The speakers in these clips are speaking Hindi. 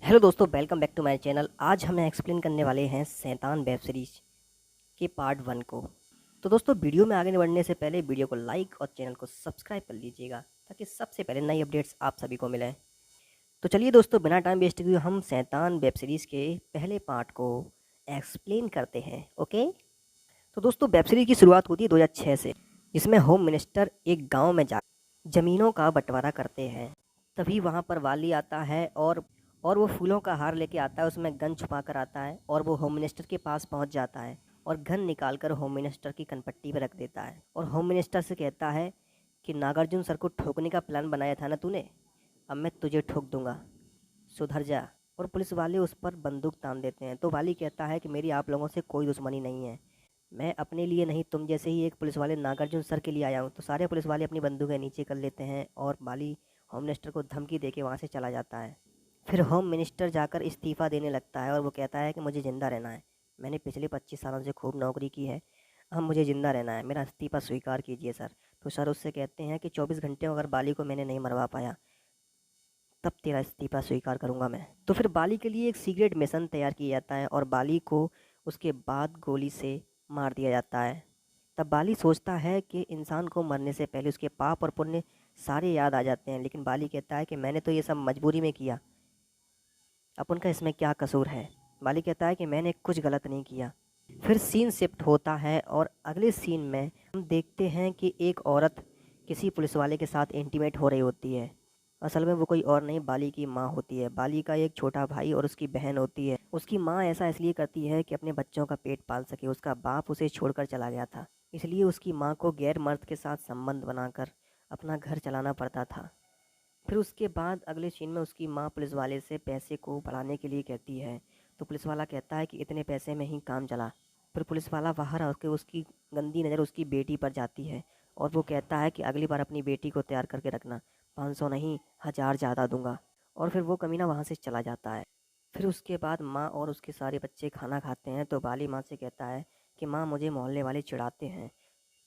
हेलो दोस्तों, welcome back to my channel. आज हम एक्सप्लेन करने वाले हैं शैतान वेब सीरीज के पार्ट 1 को। तो दोस्तों, वीडियो में आगे बढ़ने से पहले वीडियो को लाइक और चैनल को सब्सक्राइब कर लीजिएगा ताकि सबसे पहले नई अपडेट्स आप सभी को मिलें। तो चलिए दोस्तों, बिना टाइम वेस्ट किए हम शैतान वेब सीरीज़ के पहले पार्ट को एक्सप्लेन करते हैं। ओके, तो दोस्तों वेब सीरीज की शुरुआत होती है 2006 से, जिसमें होम मिनिस्टर एक गाँव में जा ज़मीनों का बंटवारा करते हैं। तभी वहाँ पर वाली आता है और वो फूलों का हार लेके आता है, उसमें गन छुपा कर आता है और वो होम मिनिस्टर के पास पहुँच जाता है और गन निकाल कर होम मिनिस्टर की कनपट्टी पर रख देता है और होम मिनिस्टर से कहता है कि नागार्जुन सर को ठोकने का प्लान बनाया था ना तूने, अब मैं तुझे ठोक दूंगा, सुधर जा। और पुलिस वाले उस पर बंदूक तान देते हैं। तो वाली कहता है कि मेरी आप लोगों से कोई दुश्मनी नहीं है, मैं अपने लिए नहीं, तुम जैसे ही एक पुलिस वाले नागार्जुन सर के लिए आया हूँ। तो सारे पुलिस वाले अपनी बंदूकें नीचे कर लेते हैं और वाली होम मिनिस्टर को धमकी देके वहाँ से चला जाता है। फिर होम मिनिस्टर जाकर इस्तीफ़ा देने लगता है और वो कहता है कि मुझे ज़िंदा रहना है, मैंने पिछले 25 सालों से खूब नौकरी की है, अब मुझे ज़िंदा रहना है, मेरा इस्तीफ़ा स्वीकार कीजिए सर। तो सर उससे कहते हैं कि 24 घंटे में अगर बाली को मैंने नहीं मरवा पाया तब तेरा इस्तीफ़ा स्वीकार करूँगा मैं। तो फिर बाली के लिए एक सीक्रेट मिशन तैयार किया जाता है और बाली को उसके बाद गोली से मार दिया जाता है। तब बाली सोचता है कि इंसान को मरने से पहले उसके पाप और पुण्य सारे याद आ जाते हैं, लेकिन बाली कहता है कि मैंने तो ये सब मजबूरी में किया, अब उनका इसमें क्या कसूर है। बाली कहता है कि मैंने कुछ गलत नहीं किया। फिर सीन शिफ्ट होता है और अगले सीन में हम देखते हैं कि एक औरत किसी पुलिस वाले के साथ इंटीमेट हो रही होती है। असल में वो कोई और नहीं, बाली की माँ होती है। बाली का एक छोटा भाई और उसकी बहन होती है। उसकी माँ ऐसा इसलिए करती है कि अपने बच्चों का पेट पाल सके, उसका बाप उसे छोड़कर चला गया था, इसलिए उसकी माँ को गैर मर्द के साथ संबंध बनाकर अपना घर चलाना पड़ता था। फिर उसके बाद अगले सीन में उसकी माँ पुलिस वाले से पैसे को बढ़ाने के लिए कहती है, तो पुलिस वाला कहता है कि इतने पैसे में ही काम चला। फिर पुलिस वाला बाहर आकर उसकी गंदी नज़र उसकी बेटी पर जाती है और वो कहता है कि अगली बार अपनी बेटी को तैयार करके रखना, 500 नहीं 1000 ज़्यादा दूंगा। और फिर वो कमीना वहाँ से चला जाता है। फिर उसके बाद माँ और उसके सारे बच्चे खाना खाते हैं तो बाली माँ से कहता है कि माँ मुझे मोहल्ले वाले चिढ़ाते हैं,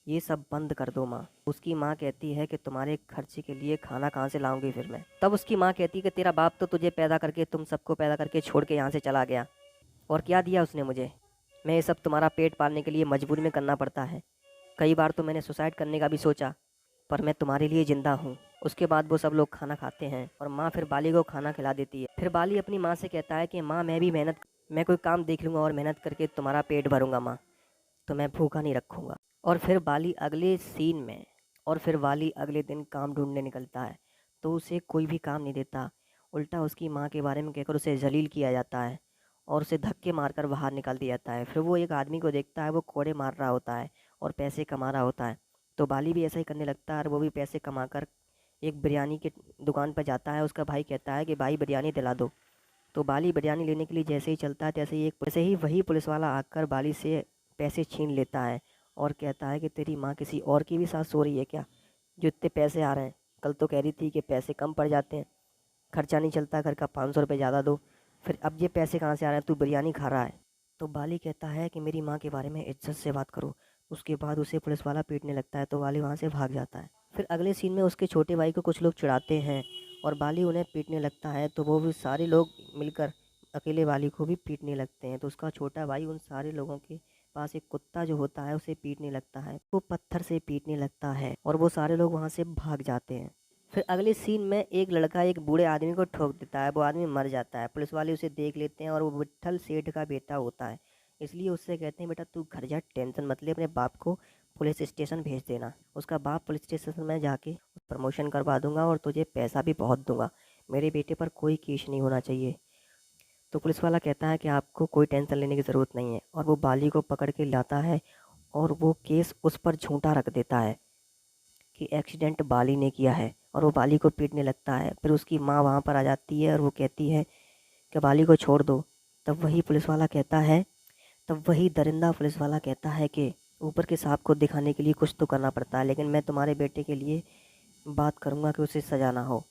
ये सब बंद कर दो माँ। उसकी माँ कहती है कि तुम्हारे खर्चे के लिए खाना कहाँ से लाऊंगी फिर मैं। तब उसकी माँ कहती है कि तेरा बाप तो तुझे पैदा करके, तुम सबको पैदा करके छोड़ के यहाँ से चला गया, और क्या दिया उसने मुझे, मैं ये सब तुम्हारा पेट पालने के लिए मजबूरी में करना पड़ता है। कई बार तो मैंने सुसाइड करने का भी सोचा, पर मैं तुम्हारे लिए ज़िंदा हूँ। उसके बाद वो सब लोग खाना खाते हैं और माँ फिर बाली को खाना खिला देती है। फिर बाली अपनी माँ से कहता है कि माँ मैं कोई काम देख लूँगा और मेहनत करके तुम्हारा पेट भरूँगा माँ, तो मैं भूखा नहीं रखूँगा। और फिर बाली अगले सीन में और फिर वाली अगले दिन काम ढूंढने निकलता है तो उसे कोई भी काम नहीं देता, उल्टा उसकी माँ के बारे में कहकर उसे जलील किया जाता है और उसे धक्के मारकर बाहर निकाल दिया जाता है। फिर वो एक आदमी को देखता है, वो कोड़े मार रहा होता है और पैसे कमा रहा होता है, तो बाली भी ऐसा ही करने लगता है और वो भी पैसे कमाकर एक बिरयानी की दुकान पर जाता है। उसका भाई कहता है कि भाई बिरयानी दिला दो। तो बाली बिरयानी लेने के लिए जैसे ही चलता है तैसे ही वही पुलिस वाला आकर बाली से पैसे छीन लेता है और कहता है कि तेरी माँ किसी और की भी साथ सो रही है क्या, जो इतने पैसे आ रहे हैं, कल तो कह रही थी कि पैसे कम पड़ जाते हैं, खर्चा नहीं चलता घर का, 500 रुपये ज़्यादा दो, फिर अब ये पैसे कहाँ से आ रहे हैं, तू बिरयानी खा रहा है। तो बाली कहता है कि मेरी माँ के बारे में इज्जत से बात करो। उसके बाद उसे पुलिस वाला पीटने लगता है तो बाली वहाँ से भाग जाता है। फिर अगले सीन में उसके छोटे भाई को कुछ लोग चिढ़ाते हैं और बाली उन्हें पीटने लगता है, तो वो भी सारे लोग मिलकर अकेले बाली को भी पीटने लगते हैं। तो उसका छोटा भाई उन सारे लोगों के पास एक कुत्ता जो होता है उसे पीटने लगता है, वो पत्थर से पीटने लगता है और वो सारे लोग वहाँ से भाग जाते हैं। फिर अगले सीन में एक लड़का एक बूढ़े आदमी को ठोक देता है, वो आदमी मर जाता है। पुलिस वाले उसे देख लेते हैं और वो विट्ठल सेठ का बेटा होता है, इसलिए उससे कहते हैं बेटा तू घर जा, टेंशन मत ले, अपने बाप को पुलिस स्टेशन भेज देना। उसका बाप पुलिस स्टेशन में जाके प्रमोशन करवा दूंगा और तुझे पैसा भी बहुत दूंगा, मेरे बेटे पर कोई केस नहीं होना चाहिए। तो पुलिस वाला कहता है कि आपको कोई टेंशन लेने की ज़रूरत नहीं है और वो बाली को पकड़ के लाता है और वो केस उस पर झूठा रख देता है कि एक्सीडेंट बाली ने किया है और वो बाली को पीटने लगता है। फिर उसकी माँ वहाँ पर आ जाती है और वो कहती है कि बाली को छोड़ दो। तब वही दरिंदा पुलिस वाला कहता है कि ऊपर के सांप को दिखाने के लिए कुछ तो करना पड़ता है, लेकिन मैं तुम्हारे बेटे के लिए बात करूँगा कि उसे सजा ना हो।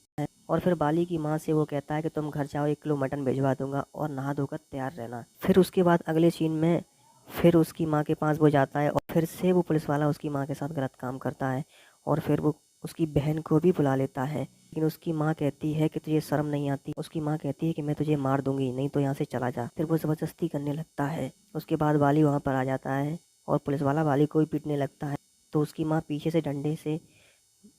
और फिर बाली की माँ से वो कहता है कि तुम घर जाओ, 1 किलो मटन भिजवा दूंगा और नहा धोकर तैयार रहना। फिर उसके बाद अगले सीन में फिर उसकी माँ के पास वो जाता है और फिर से वो पुलिस वाला उसकी माँ के साथ गलत काम करता है और फिर वो उसकी बहन को भी बुला लेता है, लेकिन उसकी माँ कहती है कि तुझे शर्म नहीं आती। उसकी माँ कहती है कि मैं तुझे मार दूंगी, नहीं तो यहाँ से चला जा। फिर वो ज़बरदस्ती करने लगता है। उसके बाद वाली वहाँ पर आ जाता है और पुलिस वाला वाली को भी पीटने लगता है। तो उसकी माँ पीछे से डंडे से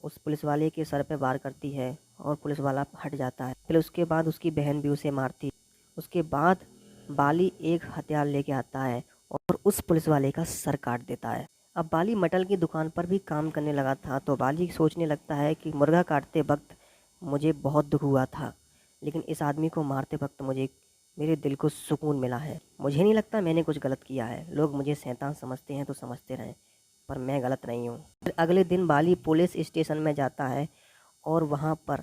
उस पुलिस वाले के सर पे वार करती है और पुलिस वाला हट जाता है। फिर उसके बाद उसकी बहन भी उसे मारती है। उसके बाद बाली एक हथियार लेके आता है और उस पुलिस वाले का सर काट देता है। अब बाली मटल की दुकान पर भी काम करने लगा था, तो बाली सोचने लगता है कि मुर्गा काटते वक्त मुझे बहुत दुख हुआ था, लेकिन इस आदमी को मारते वक्त मुझे मेरे दिल को सुकून मिला है। मुझे नहीं लगता मैंने कुछ गलत किया है। लोग मुझे शैतान समझते हैं तो समझते रहें, पर मैं गलत नहीं हूँ। फिर अगले दिन बाली पुलिस स्टेशन में जाता है और वहाँ पर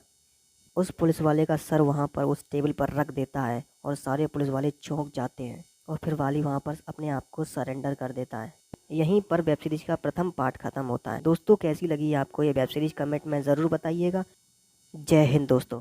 उस पुलिस वाले का सर वहाँ पर उस टेबल पर रख देता है और सारे पुलिस वाले चौंक जाते हैं और फिर वाली वहाँ पर अपने आप को सरेंडर कर देता है। यहीं पर वेब सीरीज का प्रथम पार्ट खत्म होता है। दोस्तों कैसी लगी आपको ये वेब सीरीज कमेंट में ज़रूर बताइएगा। जय हिंद दोस्तों।